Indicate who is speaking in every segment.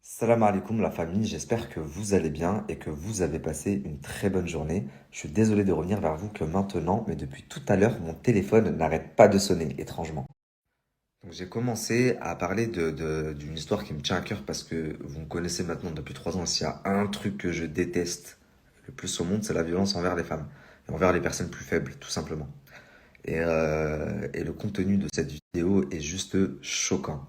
Speaker 1: Salam alaikum la famille, j'espère que vous allez bien et que vous avez passé une très bonne journée. Je suis désolé de revenir vers vous que maintenant, mais depuis tout à l'heure, mon téléphone n'arrête pas de sonner, étrangement. Donc j'ai commencé à parler d'une histoire qui me tient à cœur parce que vous me connaissez maintenant depuis 3 ans. S'il y a un truc que je déteste le plus au monde, c'est la violence envers les femmes et envers les personnes plus faibles, tout simplement. Et le contenu de cette vidéo est juste choquant.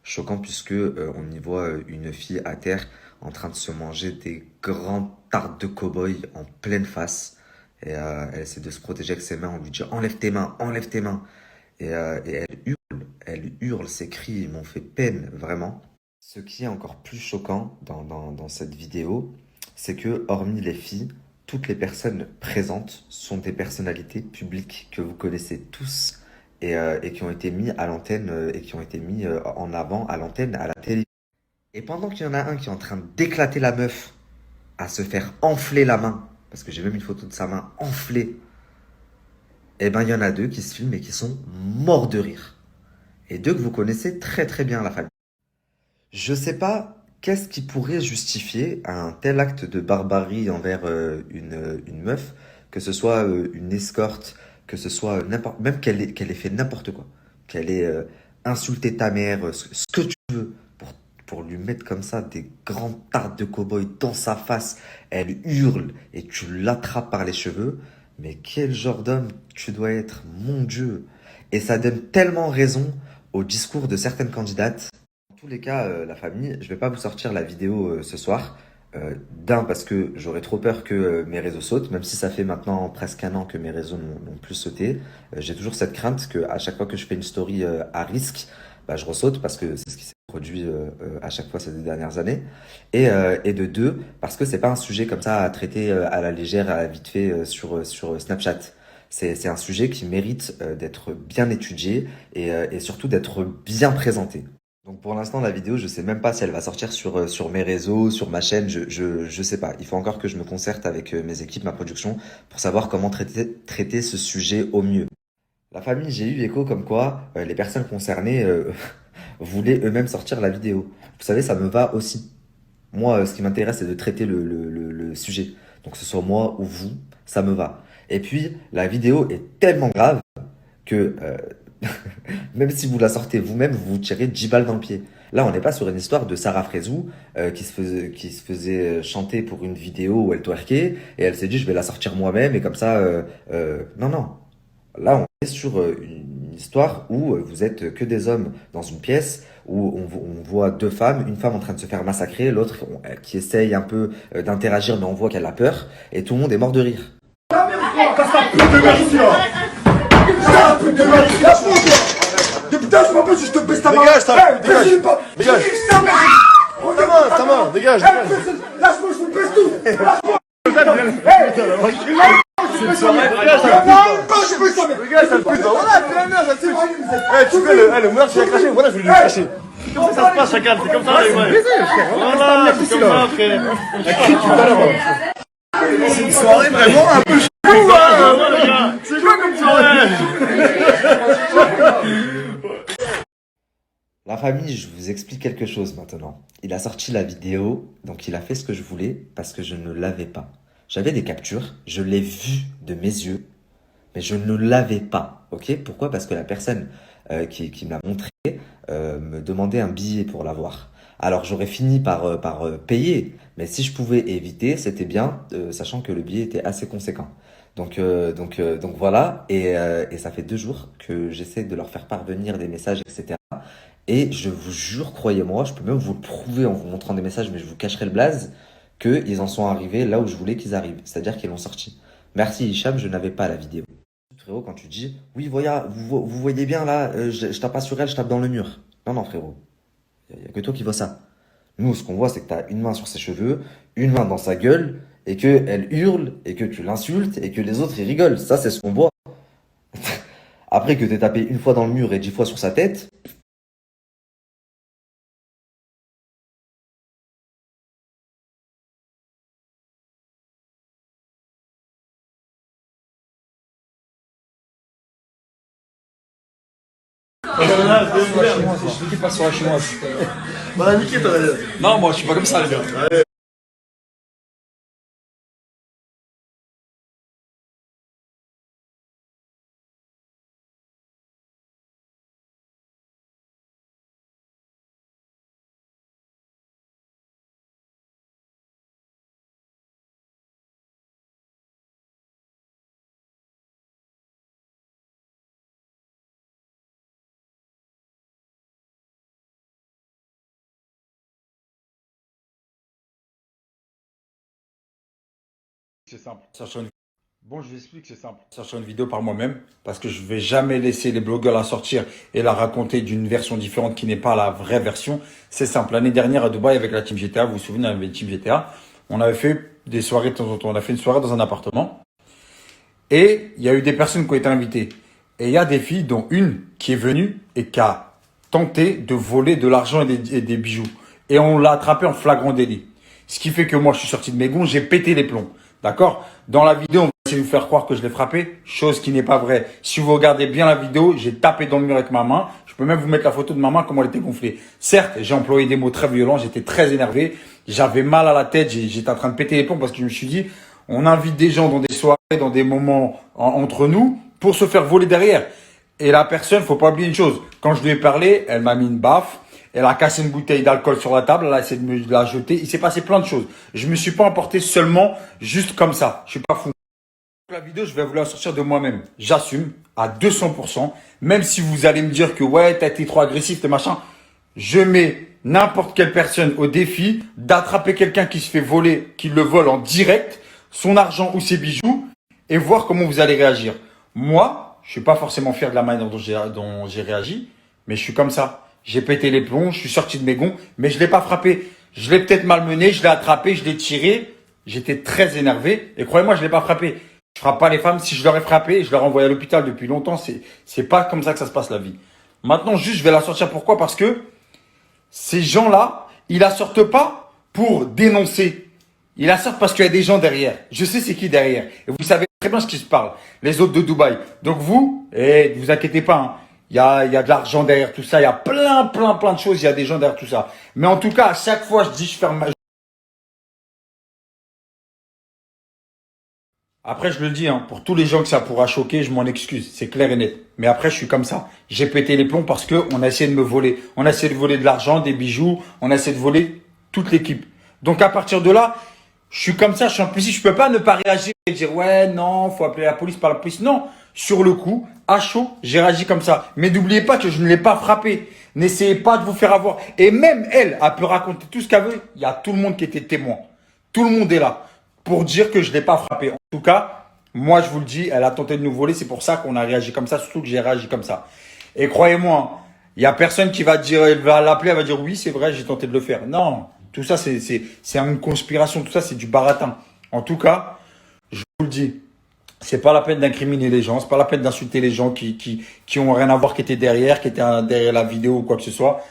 Speaker 1: Choquant puisque on y voit une fille à terre en train de se manger des grandes tartes de cow-boy en pleine face. Elle essaie de se protéger avec ses mains. On lui dit enlève tes mains, enlève tes mains. Et elle hurle, ses cris m'ont fait peine, vraiment. Ce qui est encore plus choquant dans cette vidéo, c'est que, hormis les filles, toutes les personnes présentes sont des personnalités publiques que vous connaissez tous et qui ont été mis à l'antenne et qui ont été mis en avant à l'antenne, à la télé. Et pendant qu'il y en a un qui est en train d'éclater la meuf, à se faire enfler la main, parce que j'ai même une photo de sa main enflée, et ben il y en a deux qui se filment et qui sont morts de rire. Et deux que vous connaissez très très bien, la famille. Je sais pas qu'est-ce qui pourrait justifier un tel acte de barbarie envers une meuf, que ce soit une escorte, que ce soit n'importe, même qu'elle ait fait n'importe quoi, qu'elle ait insulté ta mère, ce que tu veux, pour lui mettre comme ça des grandes tartes de cow-boy dans sa face. Elle hurle et tu l'attrapes par les cheveux. Mais quel genre d'homme tu dois être, mon Dieu! Et ça donne tellement raison au discours de certaines candidates. Dans tous les cas, la famille, je vais pas vous sortir la vidéo ce soir. D'un, parce que j'aurais trop peur que mes réseaux sautent, même si ça fait maintenant presque un an que mes réseaux n'ont plus sauté. J'ai toujours cette crainte que à chaque fois que je fais une story à risque, bah, je ressaute parce que c'est ce qui s'est produit à chaque fois ces 2 dernières années. Et de deux, parce que c'est pas un sujet comme ça à traiter à la légère, à la vite fait sur Snapchat. C'est un sujet qui mérite d'être bien étudié et surtout d'être bien présenté. Donc pour l'instant, la vidéo, je sais même pas si elle va sortir sur mes réseaux, sur ma chaîne, je sais pas. Il faut encore que je me concerte avec mes équipes, ma production, pour savoir comment traiter ce sujet au mieux. La famille, j'ai eu écho comme quoi les personnes concernées voulaient eux-mêmes sortir la vidéo. Vous savez, ça me va aussi. Moi, ce qui m'intéresse, c'est de traiter le sujet. Donc que ce soit moi ou vous, ça me va. Et puis, la vidéo est tellement grave que même si vous la sortez vous-même, vous vous tirez 10 balles dans le pied. Là, on n'est pas sur une histoire de Sarah Frézou qui se faisait chanter pour une vidéo où elle twerkait et elle s'est dit je vais la sortir moi-même et comme ça. Non, non. Là, on est sur une histoire où vous êtes que des hommes dans une pièce où on voit deux femmes, une femme en train de se faire massacrer, l'autre qui essaye un peu d'interagir mais on voit qu'elle a peur et tout le monde est mort de rire.
Speaker 2: Casse ta pute de merde ici là. Casse ta pute de merde ici, lâche-moi toi. Putain, je m'en si je te baisse ta main.
Speaker 3: Dégage, dégage.
Speaker 2: Dégage.
Speaker 3: Ta main, dégage, dégage.
Speaker 2: Lâche-moi, je vous baisse tout. Lâche-moi.
Speaker 3: C'est une soirée,
Speaker 2: Je baisse ta mère.
Speaker 3: dégage, sale pute. Voilà, c'est la merde, ça tue. Tu fais le meurtre, tu l'as craché. Voilà, je voulais le cracher. C'est comme ça se passe, chacal, c'est comme ça, les vrais. Voilà, c'est comme ça, frère. La crie tout à l'heure. C'est une soirée vraiment un peu chou, hein, les gars. C'est quoi comme soirée?
Speaker 1: La famille, je vous explique quelque chose maintenant. Il a sorti la vidéo, donc il a fait ce que je voulais parce que je ne l'avais pas. J'avais des captures, je l'ai vu de mes yeux, mais je ne l'avais pas. Ok? Pourquoi? Parce que la personne qui me l'a montré me demandait un billet pour l'avoir. Alors j'aurais fini par payer, mais si je pouvais éviter, c'était bien, sachant que le billet était assez conséquent. Donc voilà, et ça fait 2 jours que j'essaie de leur faire parvenir des messages, etc. Et je vous jure, croyez-moi, je peux même vous le prouver en vous montrant des messages, mais je vous cacherai le blaze, qu'ils en sont arrivés là où je voulais qu'ils arrivent. C'est-à-dire qu'ils l'ont sorti. Merci Hicham, je n'avais pas la vidéo. Frérot, quand tu dis, oui, voilà, vous voyez bien là, je tape pas sur elle, je tape dans le mur. Non, non, frérot, il y a que toi qui vois ça. Nous, ce qu'on voit, c'est que tu as une main sur ses cheveux, une main dans sa gueule, et qu'elle hurle, et que tu l'insultes, et que les autres, ils rigolent. Ça, c'est ce qu'on voit. Après que t'aies tapé une fois dans le mur et 10 fois sur sa tête,
Speaker 3: Je veux qu'il passe sur la chinoise. On a niqué toi d'ailleurs. Non, moi je suis pas comme ça les gars. C'est simple. Bon, je vous explique, c'est simple. Chercher une vidéo par moi-même parce que je vais jamais laisser les blogueurs la sortir et la raconter d'une version différente qui n'est pas la vraie version. C'est simple. L'année dernière à Dubaï avec la Team GTA, vous vous souvenez, avec la Team GTA, on avait fait des soirées de temps en temps. On a fait une soirée dans un appartement et il y a eu des personnes qui ont été invitées. Et il y a des filles, dont une qui est venue et qui a tenté de voler de l'argent et des bijoux. Et on l'a attrapé en flagrant délit. Ce qui fait que moi, je suis sorti de mes gonds, j'ai pété les plombs. D'accord? Dans la vidéo, on va essayer de vous faire croire que je l'ai frappé, chose qui n'est pas vraie. Si vous regardez bien la vidéo, j'ai tapé dans le mur avec ma main. Je peux même vous mettre la photo de ma main, comment elle était gonflée. Certes, j'ai employé des mots très violents, j'étais très énervé, j'avais mal à la tête, j'étais en train de péter les plombs parce que je me suis dit, on invite des gens dans des soirées, dans des moments entre nous, pour se faire voler derrière. Et la personne, faut pas oublier une chose. Quand je lui ai parlé, elle m'a mis une baffe. Elle a cassé une bouteille d'alcool sur la table. Elle a essayé de me la jeter. Il s'est passé plein de choses. Je me suis pas emporté seulement juste comme ça. Je suis pas fou. La vidéo, je vais vous la sortir de moi-même. J'assume à 200%. Même si vous allez me dire que ouais, t'as été trop agressif, t'es machin. Je mets n'importe quelle personne au défi d'attraper quelqu'un qui se fait voler, qui le vole en direct, son argent ou ses bijoux, et voir comment vous allez réagir. Moi, je suis pas forcément fier de la manière dont j'ai réagi, mais je suis comme ça. J'ai pété les plombs, je suis sorti de mes gonds, mais je l'ai pas frappé. Je l'ai peut-être malmené, je l'ai attrapé, je l'ai tiré. J'étais très énervé, et croyez-moi, je l'ai pas frappé. Je frappe pas les femmes. Si je l'aurais frappé, je l'aurais envoyé à l'hôpital depuis longtemps. C'est pas comme ça que ça se passe la vie. Maintenant, juste, je vais la sortir. Pourquoi? Parce que ces gens-là, ils la sortent pas pour dénoncer. Ils la sortent parce qu'il y a des gens derrière. Je sais c'est qui derrière. Et vous savez très bien ce qui se parle. Les autres de Dubaï. Donc vous, vous inquiétez pas, hein. Il y a de l'argent derrière tout ça. Il y a plein de choses. Il y a des gens derrière tout ça. Mais en tout cas, à chaque fois, je dis, je ferme ma... Après, je le dis, hein, pour tous les gens que ça pourra choquer, je m'en excuse. C'est clair et net. Mais après, je suis comme ça. J'ai pété les plombs parce que on a essayé de me voler. On a essayé de voler de l'argent, des bijoux. On a essayé de voler toute l'équipe. Donc, à partir de là, je suis comme ça. Je suis impulsif. Je peux pas ne pas réagir et dire, ouais, non, faut appeler la police par la police. Non. Sur le coup, à chaud, j'ai réagi comme ça. Mais n'oubliez pas que je ne l'ai pas frappé. N'essayez pas de vous faire avoir. Et même elle peut raconter tout ce qu'elle veut. Il y a tout le monde qui était témoin. Tout le monde est là pour dire que je ne l'ai pas frappé. En tout cas, moi, je vous le dis, elle a tenté de nous voler. C'est pour ça qu'on a réagi comme ça, surtout que j'ai réagi comme ça. Et croyez-moi, il n'y a personne qui va dire, elle va l'appeler, elle va dire, oui, c'est vrai, j'ai tenté de le faire. Non, tout ça, c'est une conspiration. Tout ça, c'est du baratin. En tout cas, je vous le dis. C'est pas la peine d'incriminer les gens, c'est pas la peine d'insulter les gens qui ont rien à voir, qui étaient derrière, qui étaient derrière la vidéo ou quoi que ce soit.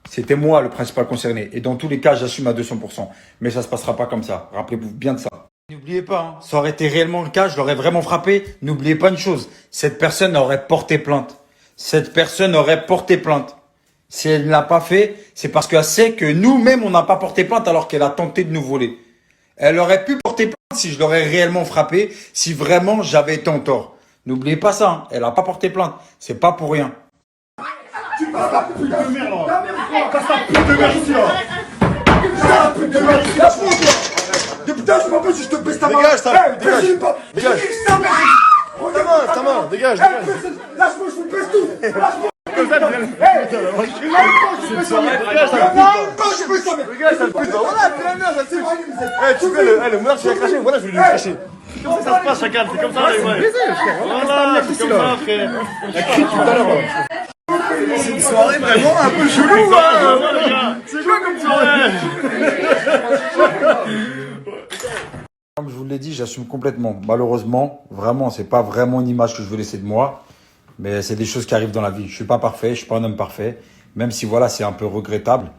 Speaker 3: C'était moi le principal concerné. Et dans tous les cas, j'assume à 200%. Mais ça se passera pas comme ça. Rappelez-vous bien de ça. N'oubliez pas, hein, ça aurait été réellement le cas, je l'aurais vraiment frappé. N'oubliez pas une chose, cette personne aurait porté plainte. Cette personne aurait porté plainte. Si elle ne l'a pas fait, c'est parce qu'elle sait que nous-mêmes, on n'a pas porté plainte alors qu'elle a tenté de nous voler. Elle aurait pu porter plainte si je l'aurais réellement frappé, si vraiment j'avais été en tort. N'oubliez pas ça, hein, elle n'a pas porté plainte. C'est pas pour rien.
Speaker 2: Tu passes ta pute de merde là. Passe ta pute de merde ici là. Ta pute de merde ici. Lâche-moi toi. Putain, je m'en peux si je te baisse ta main.
Speaker 3: Dégage, ça, dégage.
Speaker 2: Dégage.
Speaker 3: Ta main, dégage, dégage.
Speaker 2: Lâche-moi, je vous baisse tout. Lâche-moi.
Speaker 3: Comme ça,
Speaker 2: C'est une soirée, dégage, ça pute.
Speaker 3: Dégage, ça pute. Voilà, c'est la merde, ça tue. Tu fais le meurtre, tu l'as craché. Voilà, je vais lui cracher. Comme ça se passe, chacun. C'est comme ça, ouais. Voilà, c'est comme ça, frère. La crie tout à l'heure. C'est une soirée vraiment un peu chelou, hein. C'est quoi comme soirée?
Speaker 4: Comme je vous l'ai dit, j'assume complètement. Malheureusement, vraiment, c'est pas vraiment une image que je veux laisser de moi. Mais c'est des choses qui arrivent dans la vie. Je suis pas parfait, je suis pas un homme parfait. Même si voilà, c'est un peu regrettable.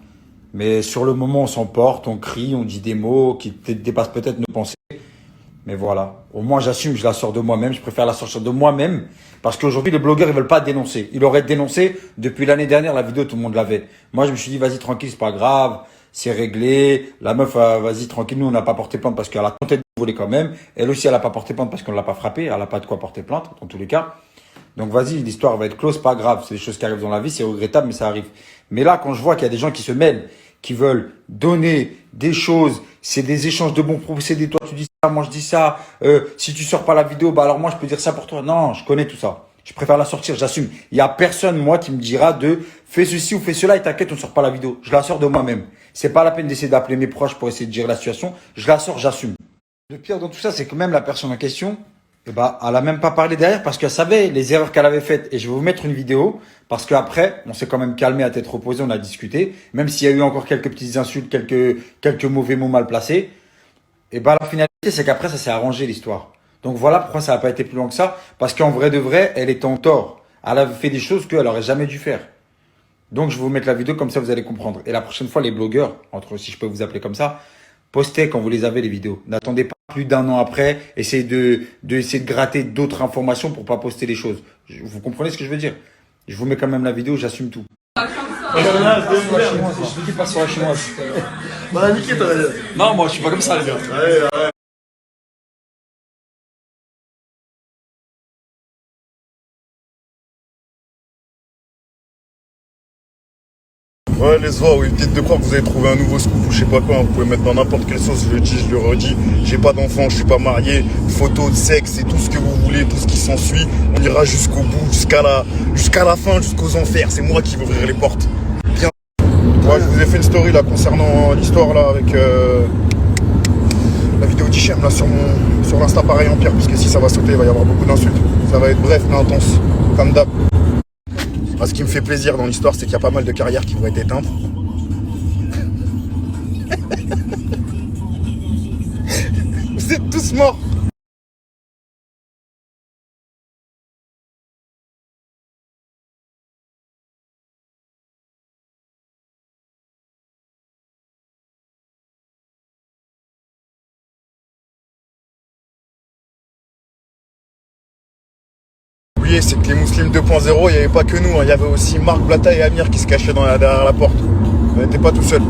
Speaker 4: Mais sur le moment, on s'emporte, on crie, on dit des mots qui dépassent peut-être nos pensées. Mais voilà, au moins j'assume, je la sors de moi-même, je préfère la sortir de moi-même. Parce qu'aujourd'hui, les blogueurs, ils veulent pas dénoncer. Ils auraient dénoncé depuis l'année dernière, la vidéo, tout le monde l'avait. Moi, je me suis dit, vas-y, tranquille, c'est pas grave, c'est réglé. La meuf, vas-y, tranquille, nous, on n'a pas porté plainte parce qu'elle a tenté de voler quand même. Elle aussi, elle a pas porté plainte parce qu'on l'a pas frappée. Elle a pas de quoi porter plainte, dans tous les cas. Donc vas-y, l'histoire va être close, pas grave. C'est des choses qui arrivent dans la vie, c'est regrettable, mais ça arrive. Mais là, quand je vois qu'il y a des gens qui se mêlent, qui veulent donner des choses, c'est des échanges de bons procédés. Toi, tu dis ça, moi, je dis ça. Si tu sors pas la vidéo, bah alors moi, je peux dire ça pour toi. Non, je connais tout ça. Je préfère la sortir, j'assume. Il y a personne, moi, qui me dira de fais ceci ou fais cela et t'inquiète, on sort pas la vidéo. Je la sors de moi-même. C'est pas la peine d'essayer d'appeler mes proches pour essayer de gérer la situation. Je la sors, j'assume. Le pire dans tout ça, c'est que même la personne en question, eh ben, elle a même pas parlé derrière parce qu'elle savait les erreurs qu'elle avait faites. Et je vais vous mettre une vidéo parce qu'après, on s'est quand même calmé à tête reposée, on a discuté. Même s'il y a eu encore quelques petites insultes, quelques mauvais mots mal placés. Et ben, la finalité, c'est qu'après, ça s'est arrangé l'histoire. Donc voilà pourquoi ça n'a pas été plus loin que ça. Parce qu'en vrai de vrai, elle était en tort. Elle avait fait des choses qu'elle aurait jamais dû faire. Donc je vais vous mettre la vidéo, comme ça vous allez comprendre. Et la prochaine fois, les blogueurs, si je peux vous appeler comme ça, postez quand vous les avez les vidéos. N'attendez pas plus d'un an après. Essayez essayer de gratter d'autres informations pour pas poster les choses. Vous comprenez ce que je veux dire? Je vous mets quand même la vidéo, j'assume tout. Je dis pas sur la chinoise.
Speaker 3: Bah, niqué, toi, d'ailleurs.
Speaker 4: Non, moi je suis pas comme ça les gars.
Speaker 3: Ouais, les voix, oui, dites de croire que vous avez trouvé un nouveau scoop ou je sais pas quoi, vous pouvez mettre dans n'importe quelle sauce, je le dis, je le redis, j'ai pas d'enfant, je suis pas marié, photo de sexe et tout ce que vous voulez, tout ce qui s'ensuit, on ira jusqu'au bout, jusqu'à la fin, jusqu'aux enfers, c'est moi qui vais ouvrir les portes. Bien. Ouais, je vous ai fait une story là concernant l'histoire là avec la vidéo d'Hichem là sur l'Insta pareil en pierre, parce que si ça va sauter, il va y avoir beaucoup d'insultes. Ça va être bref mais intense, comme d'hab. Ce qui me fait plaisir dans l'histoire, c'est qu'il y a pas mal de carrières qui vont être éteintes. Vous êtes tous morts. C'est que les Muslims 2.0, il n'y avait pas que nous, hein. Il y avait aussi Marc Blata et Amir qui se cachaient derrière la porte. On n'était pas tout seul.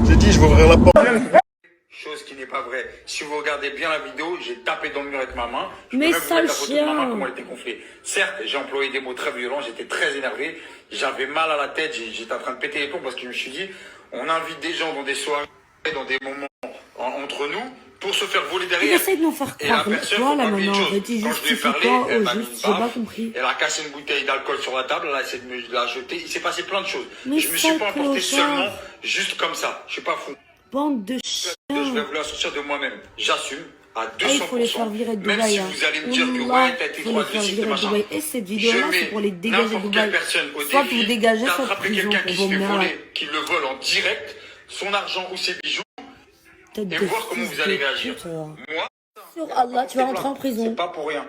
Speaker 3: J'ai dit, je vais ouvrir la porte.
Speaker 4: Chose qui n'est pas vraie. Si vous regardez bien la vidéo, j'ai tapé dans le mur avec ma main.
Speaker 5: Mais sale chien.
Speaker 4: Ma main, comment elle était gonflée. Certes, j'ai employé des mots très violents, j'étais très énervé, j'avais mal à la tête, j'étais en train de péter les plombs parce que je me suis dit, on invite des gens dans des soirées, dans des moments entre nous, pour se faire voler derrière.
Speaker 5: Il essaie de nous faire croire. Toi, là, maintenant, en fait, il justifie quoi au juste? J'ai pas compris.
Speaker 4: Elle a cassé une bouteille d'alcool sur la table, elle a essayé de me la jeter. Il s'est passé plein de choses.
Speaker 5: Mais
Speaker 4: je me suis pas emporté seulement juste comme ça. Je suis pas fou.
Speaker 5: Bande de chiens.
Speaker 4: Je vais vous la sortir de moi-même. J'assume à 200%.
Speaker 5: Il faut les faire virer de Dubaï.
Speaker 4: Même si vous allez me dire que ouais, t'as été trop agressif, machin.
Speaker 5: Et cette vidéo-là, c'est pour les dégager de Dubaï. Soit vous dégagez, soit prison pour vos mères.
Speaker 4: Qui le vole en direct, son argent ou ses bijoux. Et voir comment vous allez réagir. Moi,
Speaker 5: sur Allah, tu vas rentrer en prison.
Speaker 4: C'est pas pour rien.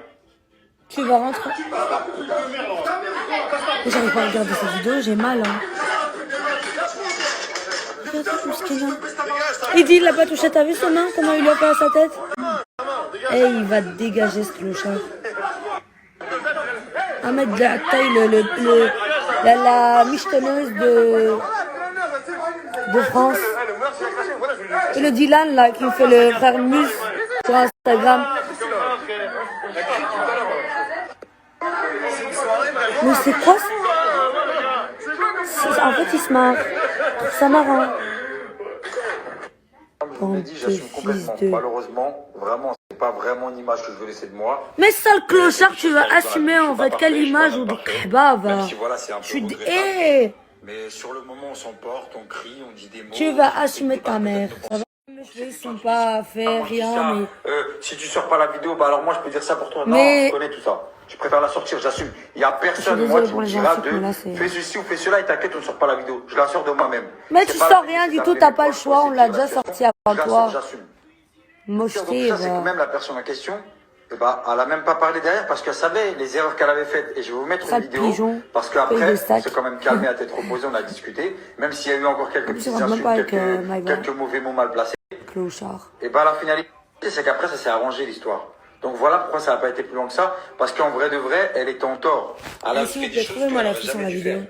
Speaker 5: Tu vas rentrer. J'arrive pas à regarder cette vidéo, j'ai mal. Hein. Il dit, il l'a pas touché, t'as vu son main? Comment il lui a fait à sa tête? Eh, il va dégager ce clochard. Ahmed Da'ataï, la michetonneuse de France. Et le Dylan, là, qui fait le frère Mus sur Instagram. Mais c'est quoi ça? En fait, il se marre. Ça marrant.
Speaker 4: Comme je vous l'ai dit, j'assume complètement. Malheureusement, vraiment, c'est pas vraiment une image que je veux laisser de moi.
Speaker 5: Mais sale clochard, tu vas assumer en fait quelle image ou de kebab.
Speaker 4: Même si voilà, c'est un peu
Speaker 5: regrettable.
Speaker 4: Mais sur le moment, on s'emporte, on crie, on dit des mots.
Speaker 5: Tu vas assumer ta mère. Ça va? Mes cheveux, ils sont pas faits, rien, mais...
Speaker 4: Si tu sors pas la vidéo, bah alors moi, je peux dire ça pour toi. Non, je connais tout ça. Je préfère la sortir, j'assume. Il y a personne, moi, qui me dira de fais ceci ou fais cela et t'inquiète, on ne sort pas la vidéo. Je la sors de moi-même.
Speaker 5: Mais tu sors rien du tout, t'as pas le choix, on l'a déjà sorti avant toi.
Speaker 4: J'assume.
Speaker 5: Mocheté,
Speaker 4: c'est que même la personne en question, elle a même pas parlé derrière parce qu'elle savait les erreurs qu'elle avait faites. Et je vais vous mettre une vidéo parce qu'après, c'est quand même calmé à tête reposée, on a discuté. Même s'il y a eu encore quelques petites insultes, quelques mauvais mots mal placés.
Speaker 5: Clochard.
Speaker 4: Et bah la finalité, vérité, c'est qu'après, ça s'est arrangé l'histoire. Donc voilà pourquoi ça n'a pas été plus loin que ça. Parce qu'en vrai de vrai, elle était en tort. Elle a
Speaker 5: S'il
Speaker 4: fait
Speaker 5: vous
Speaker 4: des
Speaker 5: plaît,
Speaker 4: choses
Speaker 5: trouvez-moi
Speaker 4: qu'elle
Speaker 5: la
Speaker 4: aurait
Speaker 5: fille sur
Speaker 4: jamais
Speaker 5: la
Speaker 4: dû
Speaker 5: vidéo.
Speaker 4: faire.